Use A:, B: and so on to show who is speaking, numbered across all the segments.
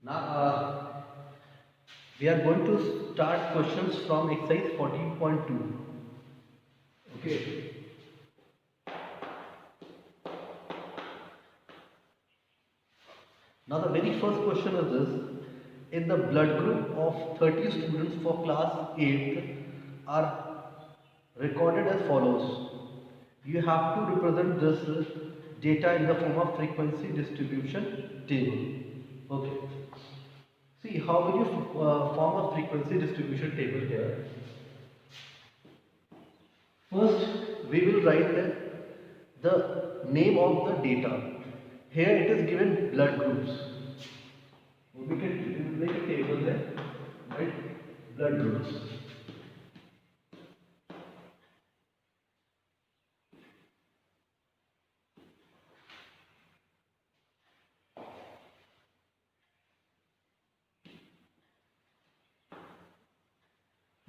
A: Now we are going to start questions from exercise 14.2. Okay. Now the very first question is this. In the blood group of 30 students for class 8th are recorded as follows. You have to represent this data in the form of frequency distribution table. Okay. See, how will you form a frequency distribution table here? First, we will write the name of the data. Here it is given blood groups. We can make a table there, right? Blood groups.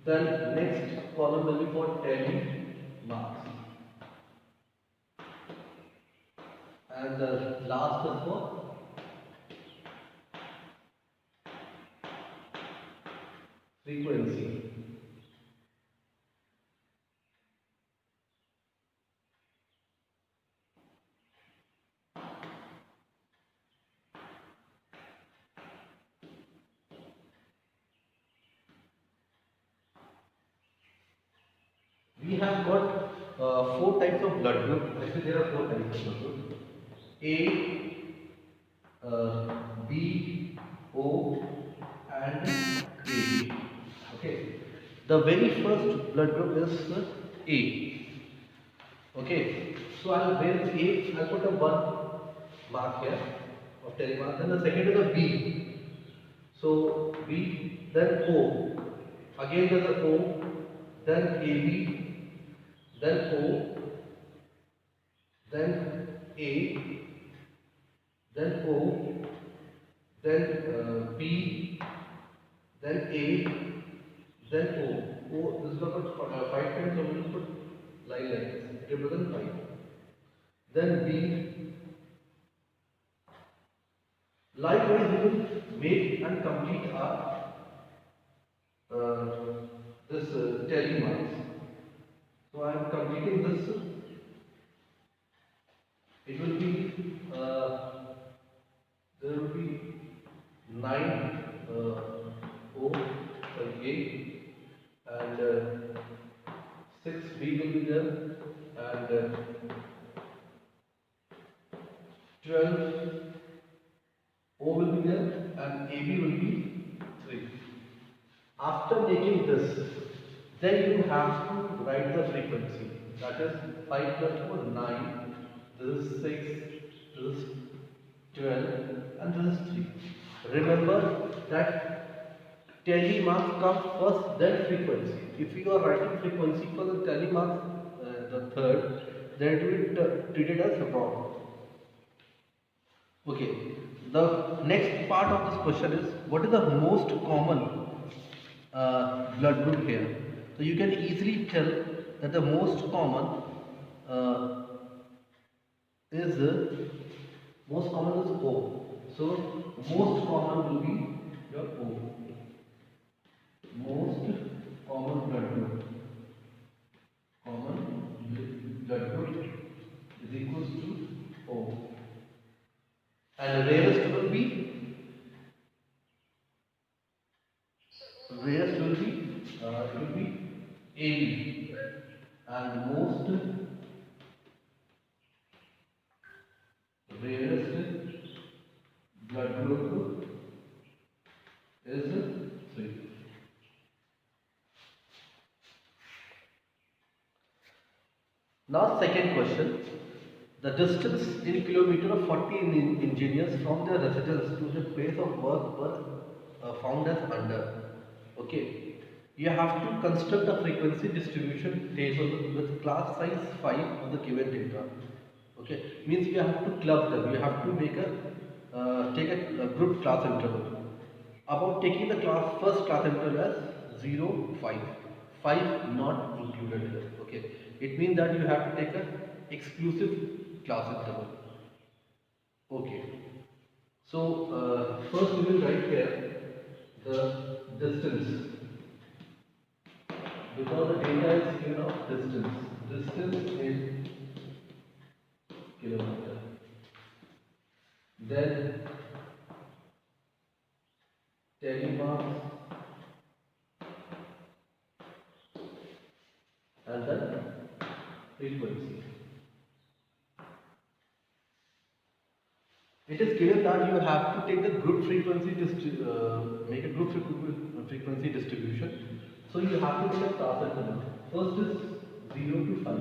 A: Then next column will be for tally marks. And the last is for frequency. We have got four types of blood group. Actually, there are four types of blood group. A, B, O, and AB. Okay. The very first blood group is A. Okay. So I'll where is A? I'll put a one mark here of telling mark. Then the second is a B. So B, then O. Again there's a O, then AB, then O, then A, then O, then B, then A, then O. O, this is going to put 5 times, so we will put line like this. It represents 5. Then B. Likewise, we will make and complete our this tally marks. So I am completing this. It will be there will be 9 O A and 6 B will be there and 12 O will be there and AB will be 3. After making this, then you have to write the frequency. That is 5 plus 4, 9. This is 6. This is 12. And this is 3. Remember that tally marks come first, then frequency. If you are writing frequency for the tally marks, the third, then it will be treated as wrong. Okay. The next part of this question is what is the most common blood group here. So you can easily tell that the most common uh, is most common is O. So most common will be your O. Most common blood group. Common blood group is equals to O. And rarest will be it will be AB and most rarest blood group is 3. Now second question. The distance in kilometer of 40 engineers from their residence to the place of work were found as under. Okay. You have to construct a frequency distribution table with class size 5 of the given data. Okay. Means you have to club them. You have to make take a group class interval. About taking the first class interval as 0, 5. 5 not included here. Okay. It means that you have to take a exclusive class interval. Okay. So first we will write here the distance, because the data is given of distance in kilometer. Then telemarks and then frequency. It is given that you have to take the group frequency make a group frequency distribution. So you have to take a class element. First is 0 to 5.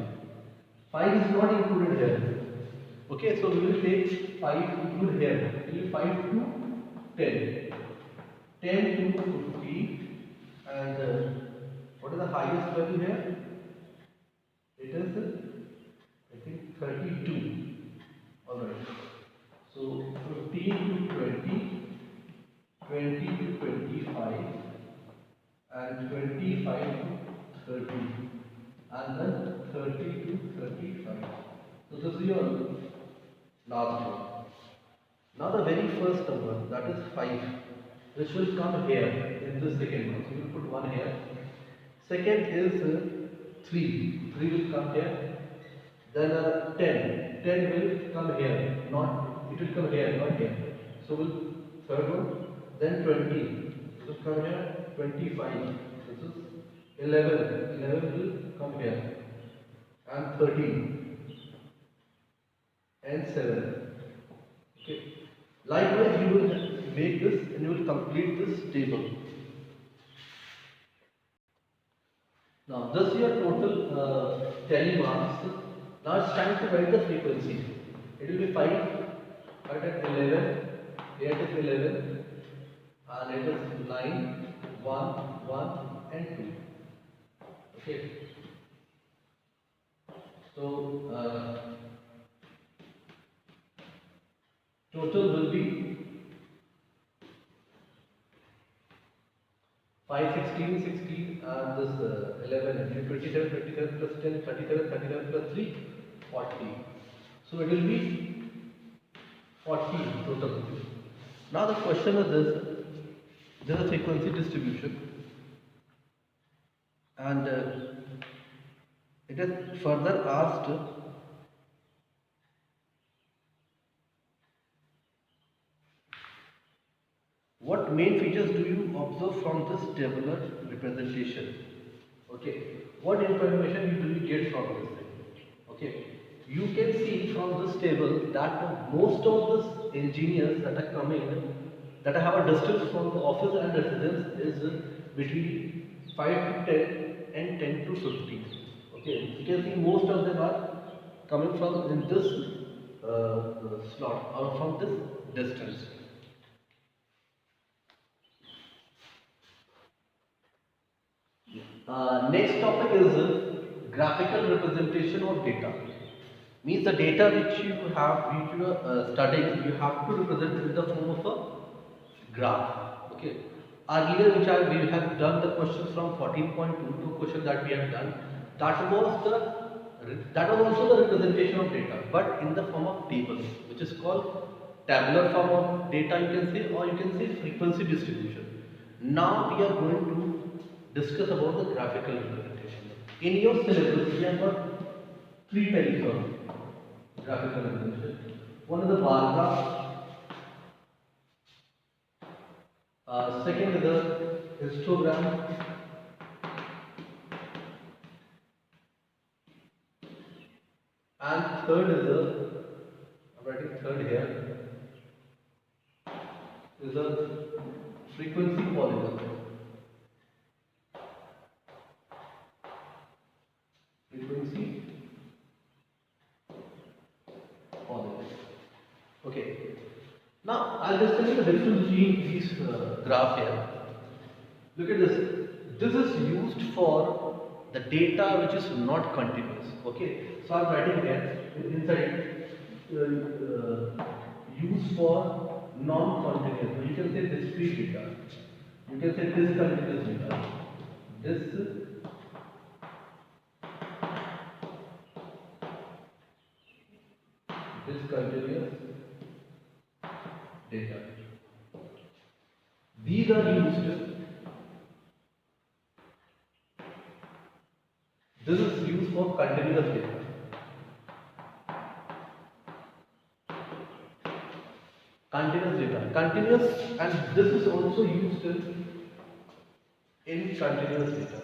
A: 5 is not included here. Okay, so we will take 5 include here. It will be 5 to 10. 10 to 50. And what is the highest value here? It is, I think, 32. Alright. So 15 to 20, 20 to 25, and 25 to 30, and then 30 to 35. So this is your last one. Now the very first number, that is 5, which will come here in the second one. So we will put 1 here. Second is 3. 3 will come here. Then 10. 10 will come here. It will come here, not here. So we'll third one. Then 20. This will come here. 25. This is 11. 11 will come here. And 13. And 7. Okay. Likewise, you will make this and you will complete this table. Now, this is your total telemarks. Now it's time to write the frequency. It will be 5 at 11, 8 is 11, and it is 9, 1, 1, and 2. Okay. So total will be 5, 16, 16, and this 11, 27, 27 plus 10, 37, 37 plus 3, 40. So it will be 40 total. Now the question is this: there is a frequency distribution, and it is further asked what main features do you observe from this tabular representation? Okay, what information do you get from this thing? Okay, you can see from this table that most of the engineers that are coming, that have a distance from the office and residence is between 5 to 10 and 10 to 15. Okay, you can see most of them are coming from in this slot or from this distance. Next topic is graphical representation of data. Means the data which you are studying, you have to represent in the form of a graph. Okay. Earlier, we have done the questions from 14.2 question that we have done. That was also the representation of data, but in the form of tables, which is called tabular form of data. You can say, or you can say frequency distribution. Now we are going to discuss about the graphical representation. In your syllabus, we have got 3 types of graphical representation. One is the bar graph. Second is the histogram. And third is I'm writing third here, is the frequency polygon. Frequency polygon. Okay. Now I'll just tell you the difference between these graph here. Look at this. This is used for the data which is not continuous. Okay. So I'm writing here inside used for non-continuous. You can say discrete data. You can say discontinuous data. Discontinuous data. These are used. This is used for continuous data. Continuous, and this is also used in continuous data.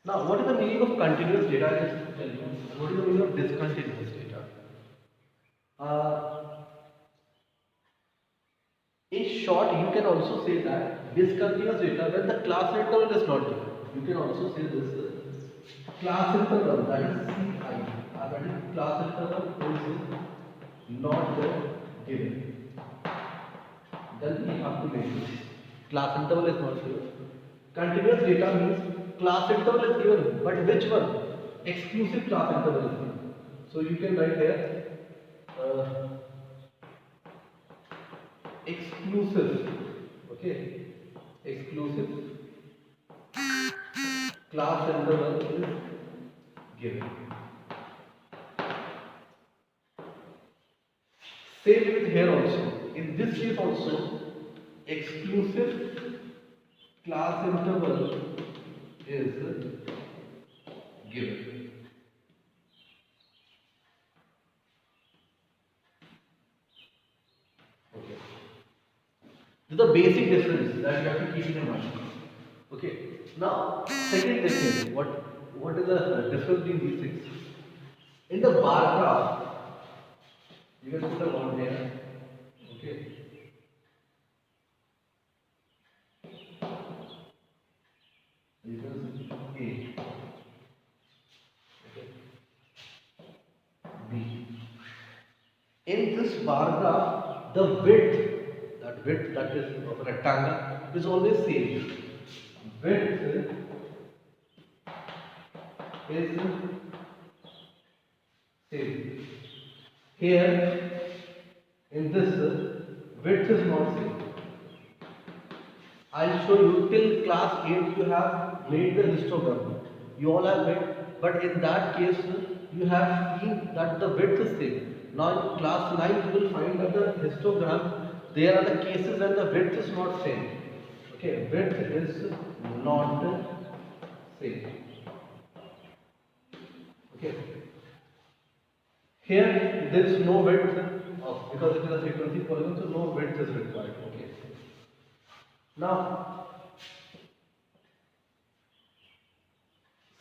A: Now, what is the meaning of continuous data? I just tell you. What is the meaning of discontinuous data? In short, you can also say that discontinuous data when the class interval is not given. You can also say this class interval, that is CI, that is class interval is not given. Then we have to make this. Class interval is not given. Continuous data means class interval is given, but which one? Exclusive class interval is given. So you can write here exclusive, okay, exclusive class interval is given. Same with here also. In this case also, exclusive class interval is given. Okay. This is the basic difference that you have to keep in mind. Okay. Now, second thing, what is the difference between these things? In the bar graph, you can put a bond here. Okay. You can see A. Okay. B. In this bar graph, the width, that is of a rectangle, is always same. Width is same. Here, in this, width is not same. I'll show you till class 8 you have made the histogram. You all have made, but in that case you have seen that the width is same. Now in class 9 you will find that the histogram, there are the cases and the width is not same. Okay, width is not same. Okay. Here there is no width because it is a frequency polygon, so no width is required. Okay. Now,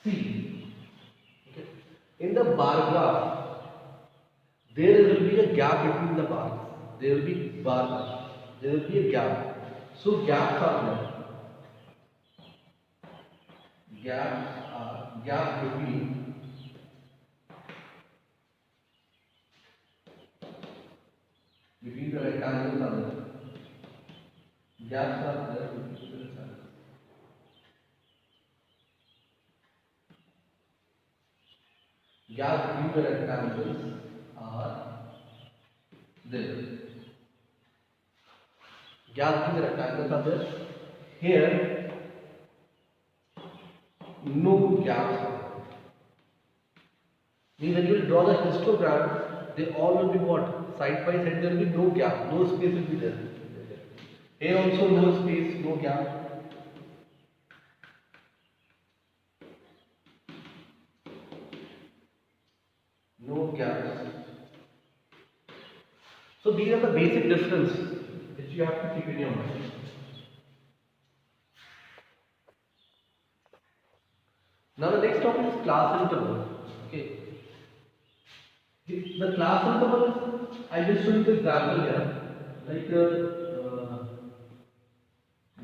A: see, okay, in the bar graph, there will be a gap between the bars. There will be bar, there will be a gap. So gaps are there. Gap between the rectangles are there. Gaps are there between the rectangles. Gaps between the rectangles are there. Gaps between the rectangles are there. Here, no gaps are there. Means when you will draw the histogram, they all will be what? Side by side, there will be no gap, no space will be there. Here also no space, no gap. No gaps. So these are the basic difference which you have to keep in your mind. Now the next topic is class interval. Okay. The class interval, I just show you the example here, like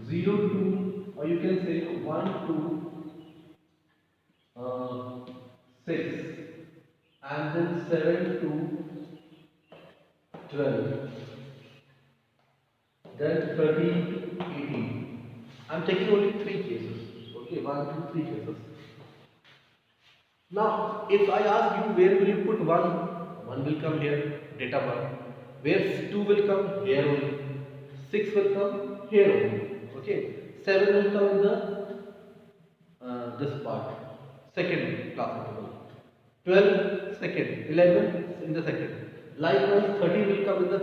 A: 0 to, or you can say 1 to 6, and then 7 to 12, then 13 to 18. I am taking only 3 cases. Okay, 1, 2, 3 cases. Now, if I ask you where will you put 1 will come here, data 1. Where 2 will come? Here only. 6 will come here only. Okay. 7 will come in the this part, second class interval. 12 second, 11 in the second. Likewise, 30 will come in the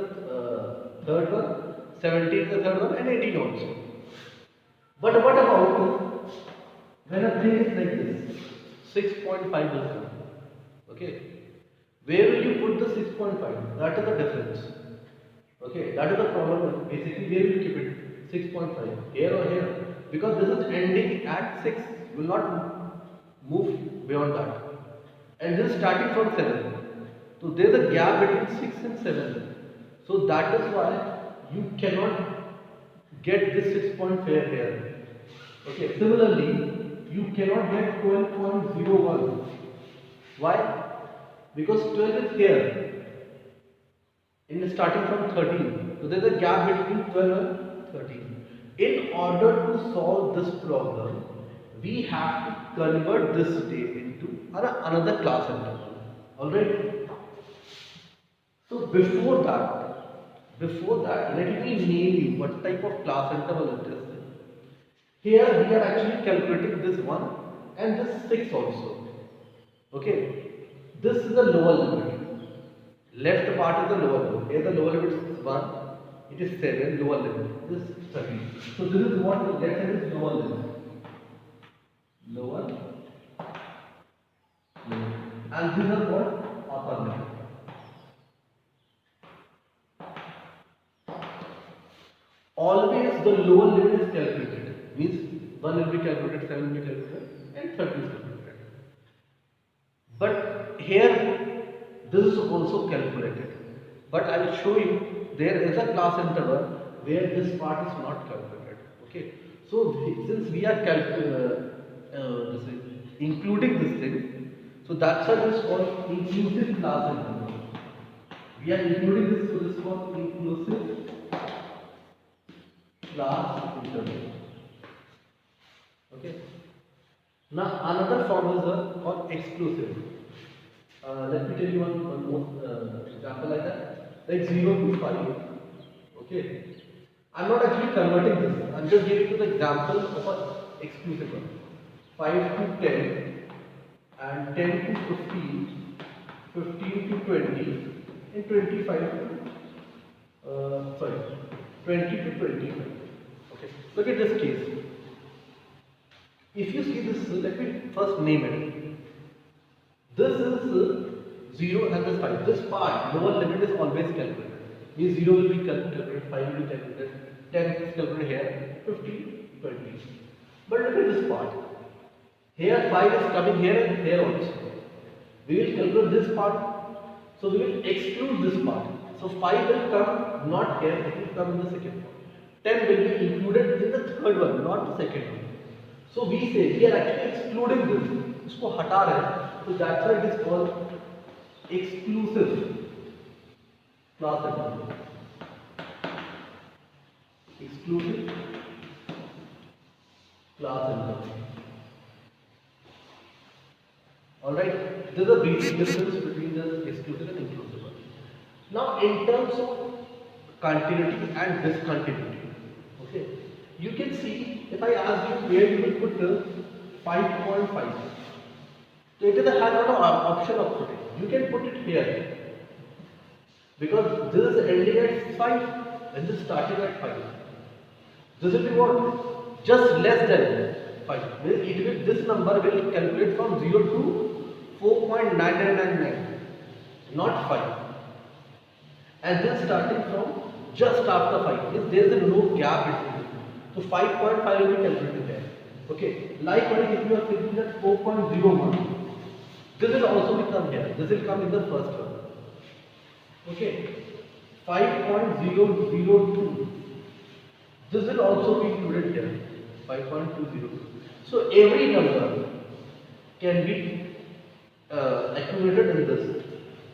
A: third one, 17 in the third one, and 18 also. But what about when a thing is like this? 6.5 will come. Okay. Where will you put the 6.5? That is the difference. Okay, that is the problem. Basically, where will you keep it? 6.5. Here or here? Because this is ending at 6. You will not move beyond that. And this is starting from 7. So there is a gap between 6 and 7. So that is why you cannot get this 6.5 here. Okay, similarly, you cannot get 12.01. Why? Because 12 is here. In starting from 13. So there is a gap between 12 and 13. In order to solve this problem, we have to convert this day into another class interval. Alright? So before that, let me name you what type of class interval it is. Here we are actually calculating this one and this 6 also. Okay? This is the lower limit. Left part is the lower limit. Here the lower limit is 1, it is 7, lower limit. This is 13. So this is what we get as lower limit. Lower limit. And these are what? Upper limit. Always the lower limit is calculated. Means 1 will be calculated, 7 will be calculated, and 30 is calculated. But here this is also calculated. But I will show you there is a class interval where this part is not calculated. Okay. So since we are including this thing, so that's why this is called inclusive class interval. We are including this, so this is called inclusive class interval. Okay. Now another form is called exclusive. Let me tell you one more example like that. Like 0 to 5. Okay. I'm not actually converting this. I'm just giving you the example of an exclusive one. 5 to 10 and 10 to 15, 15 to 20 and 25 to 20 to 25. Okay. Look at this case. If you see this, let me first name it. This is 0 and this 5. This part, lower limit is always calculated. Means 0 will be calculated, 5 will be calculated, 10 is calculated here, 15, 20. But look at this part. Here 5 is coming here and here also. We will calculate this part. So we will exclude this part. So 5 will come not here, it will come in the second part. 10 will be included in the third one, not the second one. So we say we are actually excluding this. इसको हटा रहे हैं. So that's why it is called exclusive class interval. Exclusive class interval. Alright, there is a basic difference between the exclusive and inclusive one. Now in terms of continuity and discontinuity, okay, you can see if I ask you where you will put the 5.5. So it is a has an option of putting. You can put it here because this is ending at 5 and this is starting at 5. This will be what? Just less than 5. This number will calculate from 0 to 4.9999, not 5. And then starting from just after 5. There is no gap between. So 5.5 will be calculated there. Okay. Likewise, if you are thinking that 4.01. This will also become here. This will come in the first one. Okay. 5.002. This will also be included here. 5.202. So every number can be accumulated in this.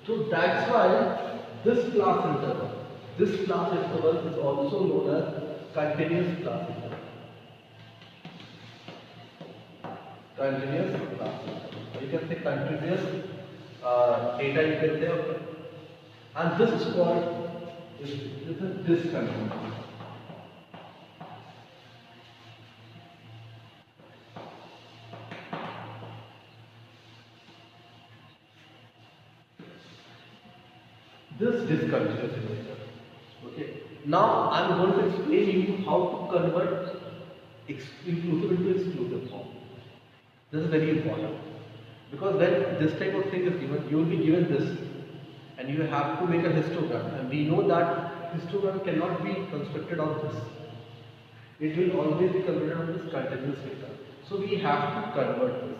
A: So that's why this class interval is also known as continuous class interval. Continuous class interval. You can say continuous data, you can say, okay. And this is called discontinuous. this discontinuous integer. Okay. Now I am going to explain you how to convert inclusive into exclusive form. This is very important because when this type of thing is given, you will be given this, and you have to make a histogram, and we know that histogram cannot be constructed on this. It will always be converted on this continuous vector. So we have to convert this.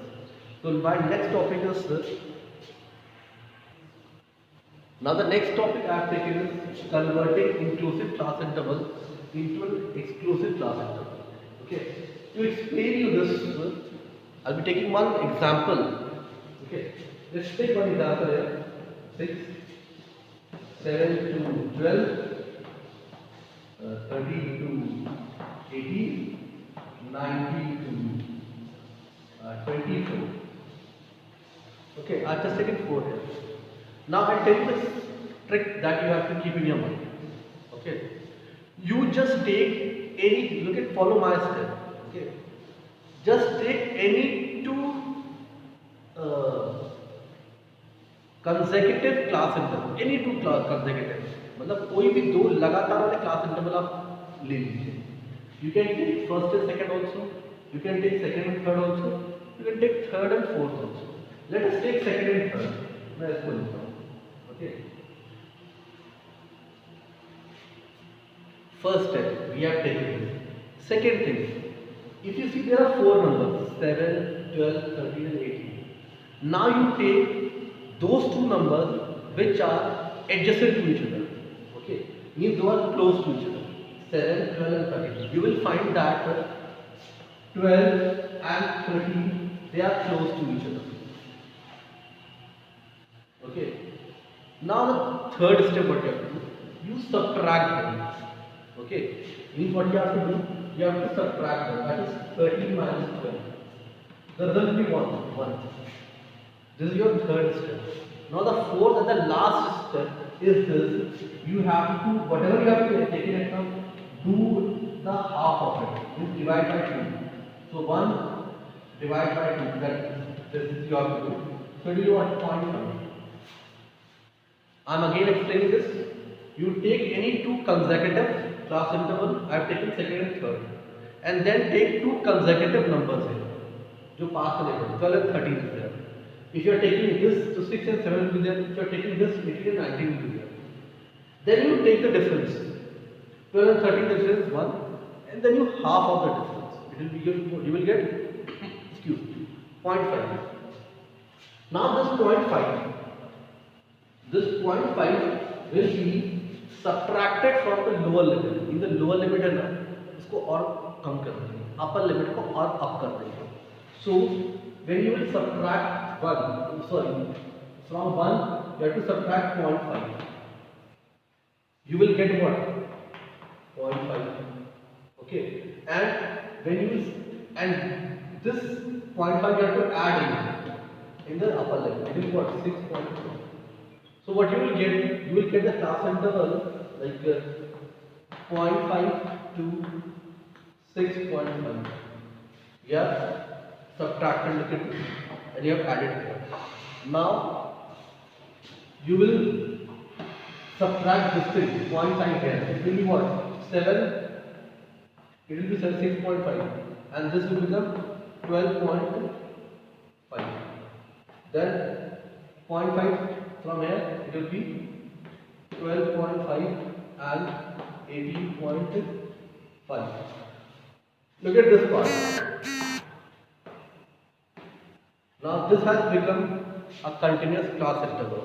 A: So my next topic is this. Now the next topic I have taken is converting inclusive class interval into an exclusive class interval. Okay. To explain you this, I'll be taking one example. Okay. Let's take one example here. 6, 7 to 12, 13 to 18, 19 to 24. Okay, I've just taken 4 here. Now I'll tell you this trick that you have to keep in your mind. Okay, you just take any, look at, follow my step. Okay, just take any two consecutive class interval, any two class consecutive, मतलब कोई भी दो लगातार वाले class interval आप ले लीजिए. You can take first and second also. You can take second and third also. You can take third and fourth also. Let us take second and third. मैं इसको लिखता हूँ. Okay. First step we have taken this. Second thing, if you see there are 4 numbers 7, 12, 13 and 18. Now you take those two numbers which are adjacent to each other. Okay, means they are close to each other. 7, 12 and 13. You will find that 12 and 13 they are close to each other. Okay. Now the third step what you have to do, you subtract them. Okay, means what you have to do, you have to subtract them. That is 13 minus 12. The result will be 1. This is your third step. Now the fourth and the last step is this. You have to, whatever you have to take in account, do the half of it. Means divide by 2. So 1 divide by 2. That this is you have to do. So do you want 0.5? I am again explaining this. You take any two consecutive class interval. I have taken second and third, and then take two consecutive numbers here. जो पास चलेगा 12 and 13 is there. If you are taking this, so 6 and 7 will be there. If you are taking this, 18 and 19 will be there. Then you take the difference. 12 and 13 difference 1, and then you half of the difference. It will be you will get excuse me 0.5. Now this 0.5. This 0.5 will be subtracted from the lower limit. In the lower limit है ना, इसको और कम कर देंगे. Upper limit को और up कर देंगे. So when you will subtract 1, sorry, from 1 you have to subtract 0.5. You will get what? 0.5. Okay. And when you will, and this 0.5 you have to add in the upper limit. It is what? 6.5. So what you will get the class interval like 0.5 to 6.5. You have subtracted, look at this, and you have added here. Now you will subtract this thing, 0.5 here. It will be what? 7. It will be 6.5, and this will become 12.5. Then 0.5. From here it will be 12.5 and 18.5. Look at this part. Now this has become a continuous class interval.